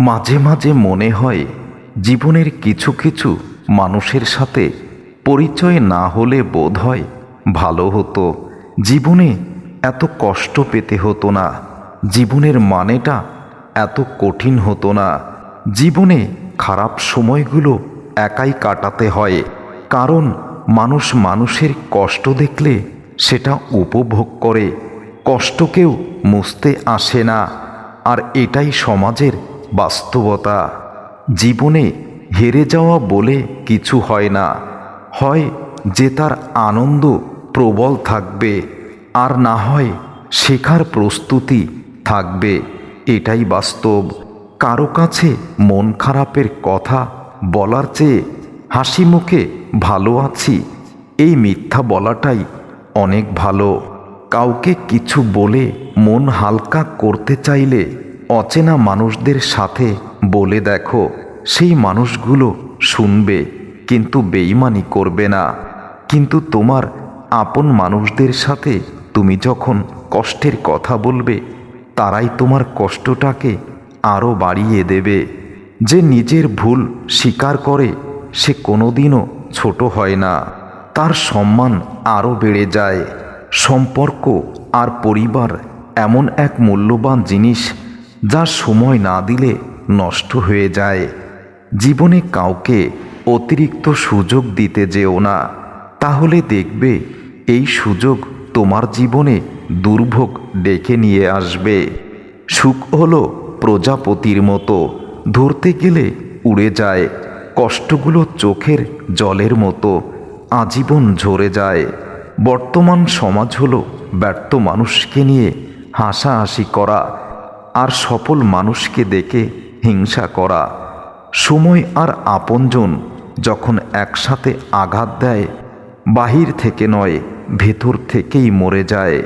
মাঝে মাঝে মনে হয় জীবনের কিছু কিছু মানুষের সাথে পরিচয় না হলে বোধ হয় ভালো হতো। জীবনে এত কষ্ট পেতে হতো না, জীবনের মানেটা এত কঠিন হতো না। জীবনে খারাপ সময়গুলো একাই কাটাতে হয়, কারণ মানুষ মানুষের কষ্ট দেখলে সেটা উপভোগ করে। কষ্টকেও মুছতে আসে না, আর এটাই সমাজের বাস্তবতা। জীবনে হেরে যাওয়া বলে কিছু হয় না, হয় যে তার আনন্দ প্রবল থাকবে, আর না হয় শেখার প্রস্তুতি থাকবে। এটাই বাস্তব। কারো কাছে মন খারাপের কথা বলার চেয়ে হাসি মুখে ভালো আছি এই মিথ্যা বলাটাই অনেক ভালো। কাউকে কিছু বলে মন হালকা করতে চাইলে অচেনা মানুষদের সাথে বলে দেখো, সেই মানুষগুলো শুনবে কিন্তু বেইমানি করবে না। কিন্তু তোমার আপন মানুষদের সাথে তুমি যখন কষ্টের কথা বলবে, তারাই তোমার কষ্টটাকে আরও বাড়িয়ে দেবে। যে নিজের ভুল স্বীকার করে সে কোনোদিনও ছোট হয় না, তার সম্মান আরও বেড়ে যায়। সম্পর্ক আর পরিবার এমন এক মূল্যবান জিনিস যা সময় না দিলে নষ্ট হয়ে যায়। জীবনে কাউকে অতিরিক্ত সুযোগ দিতে যেও না, তাহলে দেখবে এই সুযোগ তোমার জীবনে দুর্ভোগ ডেকে নিয়ে আসবে। সুখ হলো প্রজাপতির মতো, ধরতে গেলে উড়ে যায়। কষ্টগুলো চোখের জলের মতো, আজীবন ঝরে যায়। বর্তমান সমাজ হলো ব্যর্থ মানুষকে নিয়ে হাসাহাসি করা আর সফল মানুষকে দেখে হিংসা করা। সময় আর আপনজন যখন একসাথে আঘাত দেয়, বাহির থেকে নয় ভেতর থেকেই মরে যায়।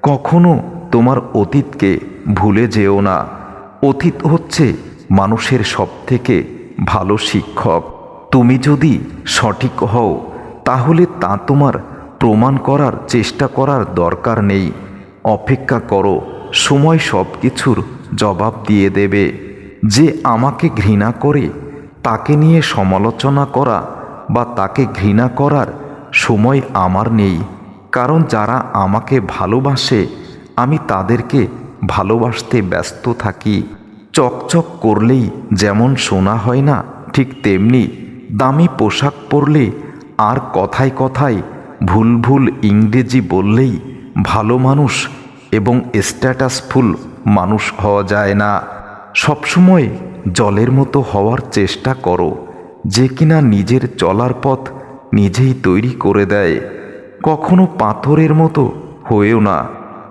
কখনো তোমার অতীতকে ভুলে যেও না। অতীত হচ্ছে মানুষের সবথেকে ভালো শিক্ষক। তুমি যদি সঠিক হও, তাহলে তা তোমার প্রমাণ করার চেষ্টা করার দরকার নেই। অপেক্ষা করো, সময় সব কিছুর জবাব দিয়ে দেবে। যে আমাকে ঘৃণা করে তাকে নিয়ে সমালোচনা করা বা তাকে ঘৃণা করার সময় আমার নেই, কারণ যারা আমাকে ভালোবাসে আমি তাদেরকে ভালোবাসতে ব্যস্ত থাকি। চকচক করলেই যেমন সোনা হয় না, ঠিক তেমনি দামি পোশাক পরলে আর কথায় কথায় ভুল ভুল ইংরেজি বললেই ভালো মানুষ এবং স্ট্যাটাসফুল মানুষ হওয়া যায় না। সবসময় জলের মতো হওয়ার চেষ্টা করো, যে কিনা নিজের চলার পথ নিজেই তৈরি করে দেয়। কখনো পাথরের মতো হয়েও না,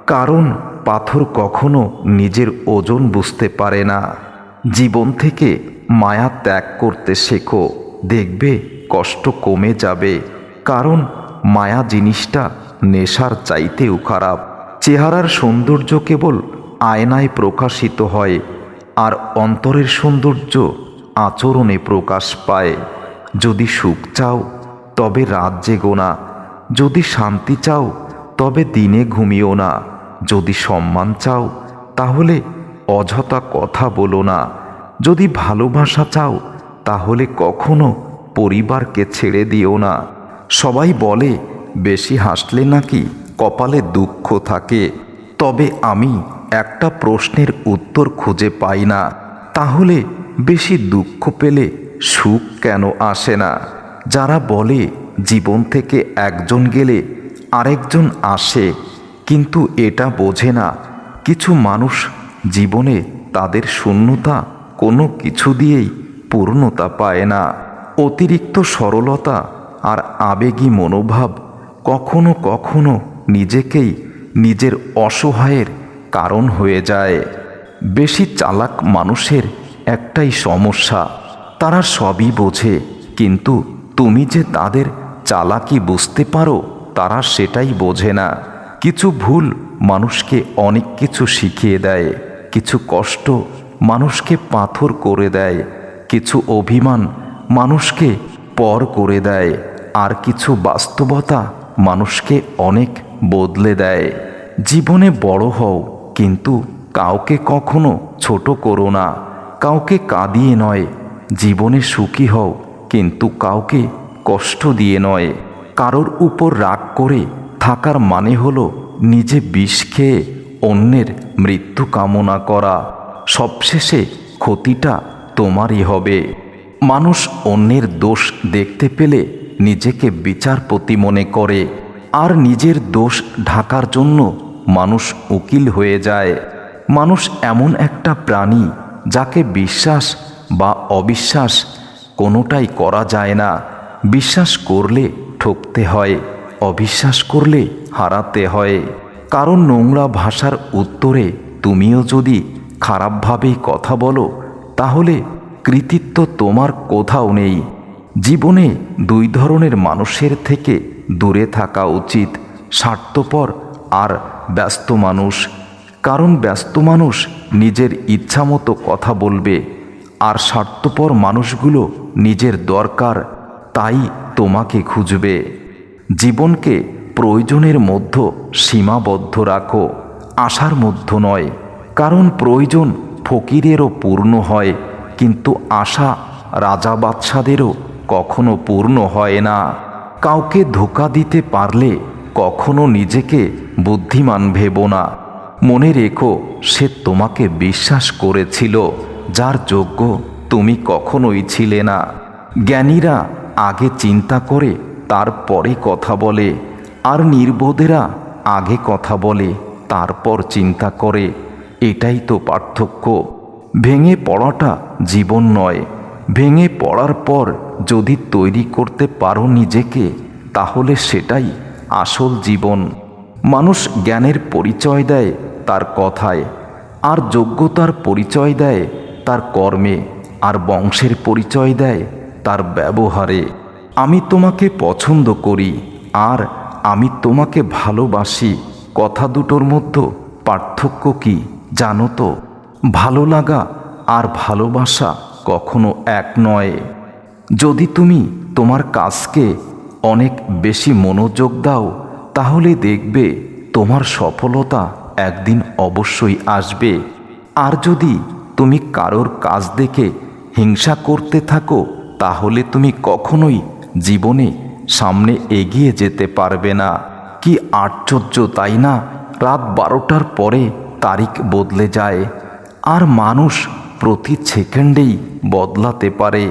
কারণ পাথর কখনো নিজের ওজন বুঝতে পারে না। জীবন থেকে মায়া ত্যাগ করতে শেখো, দেখবে কষ্ট কমে যাবে। কারণ মায়া জিনিসটা নেশার চাইতেও খারাপ। চেহারার সৌন্দর্য কেবল আয়নায় প্রকাশিত হয়, আর অন্তরের সৌন্দর্য আচরণে প্রকাশ পায়। যদি সুখ চাও তবে রাত জেগো না, যদি শান্তি চাও তবে দিনে ঘুমিও না, যদি সম্মান চাও তাহলে অযথা কথা বলো না, যদি ভালোবাসা চাও তাহলে কখনো পরিবারকে ছেড়ে দিও না। সবাই বলে বেশি হাসলে নাকি কপালে দুঃখ থাকে, তবে আমি একটা প্রশ্নের উত্তর খুঁজে পাই না, তাহলে বেশি দুঃখ পেলে সুখ কেন আসে না? যারা বলে জীবন থেকে একজন গেলে আরেকজন আসে, কিন্তু এটা বোঝে না কিছু মানুষ জীবনে তাদের শূন্যতা কোনো কিছু দিয়েই পূর্ণতা পায় না। অতিরিক্ত সরলতা আর আবেগী মনোভাব কখনো কখনো নিজেকেই নিজের অসহায়ের কারণ হয়ে যায়। বেশি চালাক মানুষের একটাই সমস্যা, তারা সবই বোঝে, কিন্তু তুমি যে তাদের চালাকি বুঝতে পারো তারা সেটাই বোঝে না। কিছু ভুল মানুষকে অনেক কিছু শিখিয়ে দেয়, কিছু কষ্ট মানুষকে পাথর করে দেয়, কিছু অভিমান মানুষকে পর করে দেয়, আর কিছু বাস্তবতা মানুষকে অনেক বদলে দেয়। জীবনে বড় হও, কিন্তু কাউকে কখনো ছোট করো না, কাউকে কাঁদিয়ে নয়, জীবনে সুখী হও, কিন্তু কাউকে কষ্ট দিয়ে নয়। কারোর উপর রাগ করে থাকার মানে হলো নিজে বিষ খেয়ে অন্যের মৃত্যু কামনা করা। সবশেষে ক্ষতিটা তোমারই হবে। মানুষ অন্যের দোষ দেখতে পেলে নিজেকে বিচারপতি মনে করে, আর নিজের দোষ ঢাকার জন্য মানুষ উকিল হয়ে যায়। মানুষ এমন একটা প্রাণী যাকে বিশ্বাস বা অবিশ্বাস কোনোটাই করা যায় না। বিশ্বাস করলে ঠকতে হয়, অবিশ্বাস করলে হারাতে হয়। কারণ নোংরা ভাষার উত্তরে তুমিও যদি খারাপভাবেই কথা বলো, তাহলে কৃতিত্ব তোমার কোথাও নেই। জীবনে দুই ধরনের মানুষের থেকে দূরে থাকা উচিত, স্বার্থপর আর ব্যস্ত মানুষ। কারণ ব্যস্ত মানুষ নিজের ইচ্ছামতো কথা বলবে, আর স্বার্থপর মানুষগুলো নিজের দরকার তাই তোমাকে খুঁজবে। জীবনকে প্রয়োজনের মধ্যে সীমাবদ্ধ রাখো, আশার মধ্যে নয়। কারণ প্রয়োজন ফকিরেরও পূর্ণ হয়, কিন্তু আশা রাজা বাদশাদেরও কখনো পূর্ণ হয় না। কাউকে ধোঁকা দিতে পারলে কখনো নিজেকে বুদ্ধিমান ভেবো না। মনে রেখো, সে তোমাকে বিশ্বাস করেছিল যার যোগ্য তুমি কখনোই ছিলে না। জ্ঞানীরা আগে চিন্তা করে তারপরে কথা বলে, আর নির্বোধেরা আগে কথা বলে তারপর চিন্তা করে। এটাই তো পার্থক্য। ভেঙে পড়াটা জীবন নয়, ভেঙে পড়ার পর যদি তৈরি করতে পারো নিজেকে, তাহলে সেটাই আসল জীবন। মানুষ জ্ঞানের পরিচয় দেয় তার কথায়, আর যোগ্যতার পরিচয় দেয় তার কর্মে, আর বংশের পরিচয় দেয় তার ব্যবহারে। আমি তোমাকে পছন্দ করি আর আমি তোমাকে ভালোবাসি, কথা দুটোর মধ্যে পার্থক্য কি জানো তো? ভালো লাগা আর ভালোবাসা কখনো এক নয়। যদি তুমি তোমার কাজকে অনেক বেশি মনোযোগ দাও, তাহলে দেখবে তোমার সফলতা একদিন অবশ্যই আসবে। আর যদি তুমি কারোর কাজ দেখে হিংসা করতে থাকো, তাহলে তুমি কখনোই জীবনে সামনে এগিয়ে যেতে পারবে না। কি আশ্চর্য তাই না? রাত 12টার পরে তারিখ বদলে যায়, আর মানুষ প্রতি সেকেন্ডেই বদলাতে পারে।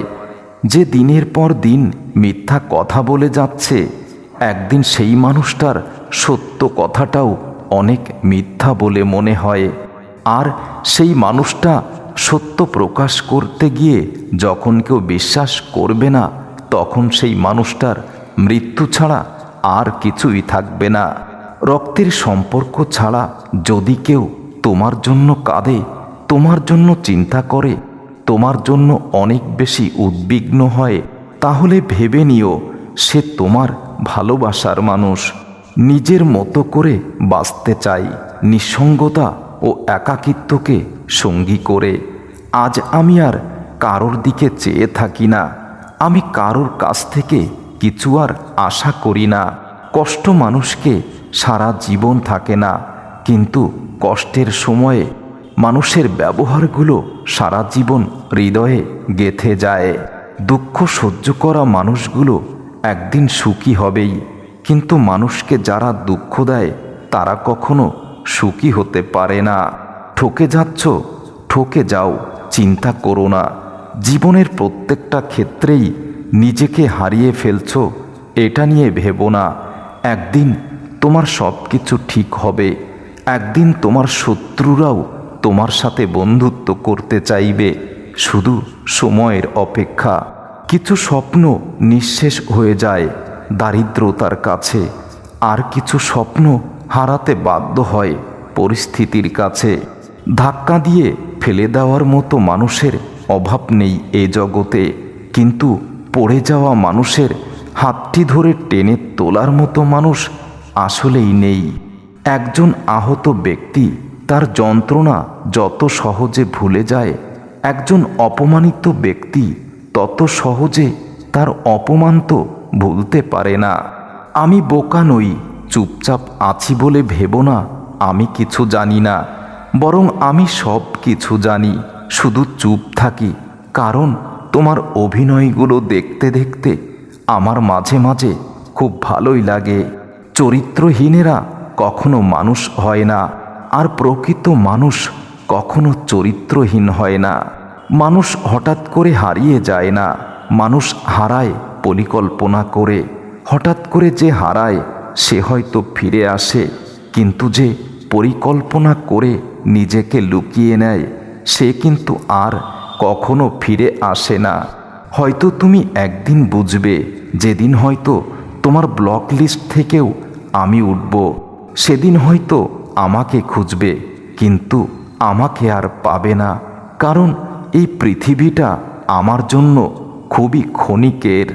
যে দিনের পর দিন মিথ্যা কথা বলে যাচ্ছে, একদিন সেই মানুষটার সত্য কথাটাও অনেক মিথ্যা বলে মনে হয়। আর সেই মানুষটা সত্য প্রকাশ করতে গিয়ে যখন কেউ বিশ্বাস করবে না, তখন সেই মানুষটার মৃত্যু ছাড়া আর কিছুই থাকবে না। রক্তের সম্পর্ক ছাড়া যদি কেউ তোমার জন্য কাঁদে, তোমার জন্য চিন্তা করে, তোমার জন্য অনেক বেশি উদ্বিগ্ন হয়, তাহলে ভেবে নিও সে তোমার ভালোবাসার মানুষ। নিজের মতো করে বাঁচতে চাই, নিঃসঙ্গতা ও একাকিত্বকে সঙ্গী করে। আজ আমি আর কারোর দিকে চেয়ে থাকি না, আমি কারোর কাছ থেকে কিছু আর আশা করি না। কষ্ট মানুষকে সারা জীবন থাকে না, কিন্তু কষ্টের সময়ে মানুষের ব্যবহারগুলো সারা জীবন হৃদয়ে গেঁথে যায়। দুঃখ সহ্য করা মানুষগুলো একদিন সুখী হবেই, কিন্তু মানুষকে যারা দুঃখ দেয় তারা কখনো সুখী হতে পারে না। ঠকে যাচ্ছ, ঠকে যাও, চিন্তা করো না। জীবনের প্রত্যেকটা ক্ষেত্রেই নিজেকে হারিয়ে ফেলছো, এটা নিয়ে ভেবো না। একদিন তোমার সব কিছু ঠিক হবে। একদিন তোমার শত্রুরাও তোমার সাথে বন্ধুত্ব করতে চাইবে, শুধু সময়ের অপেক্ষা। কিছু স্বপ্ন নিঃশেষ হয়ে যায় দারিদ্রতার কাছে, আর কিছু স্বপ্ন হারাতে বাধ্য হয় পরিস্থিতির কাছে। ধাক্কা দিয়ে ফেলে দেওয়ার মতো মানুষের অভাব নেই এ জগতে, কিন্তু পড়ে যাওয়া মানুষের হাতটি ধরে টেনে তোলার মতো মানুষ আসলেই নেই। একজন আহত ব্যক্তি তার যন্ত্রণা যত সহজে ভুলে যায়, একজন অপমানিত ব্যক্তি তত সহজে তার অপমান তো ভুলতে পারে না। আমি বোকা নই, চুপচাপ আছি বলে ভেবো না আমি কিছু জানি না, বরং আমি সব কিছু জানি। শুধু চুপ থাকি, কারণ তোমার অভিনয়গুলো দেখতে দেখতে আমার মাঝে মাঝে খুব ভালোই লাগে। চরিত্রহীনেরা কখনো মানুষ হয় না, আর প্রকৃত মানুষ কখনো চরিত্রহীন হয় না। মানুষ হঠাৎ করে হারিয়ে যায় না, মানুষ হারায় পরিকল্পনা করে। হঠাৎ করে যে হারায় সে হয়তো ফিরে আসে, কিন্তু যে পরিকল্পনা করে নিজেকে লুকিয়ে নেয় সে কিন্তু আর কখনো ফিরে আসে না। হয়তো তুমি একদিন বুঝবে, যেদিন হয়তো তোমার ব্লক লিস্ট থেকেও আমি উঠব। সেদিন হয়তো আমাকে খুঁজবে, কিন্তু আমাকে আর পাবে না, কারণ এই পৃথিবীটা আমার জন্য খুবই ক্ষণিকের।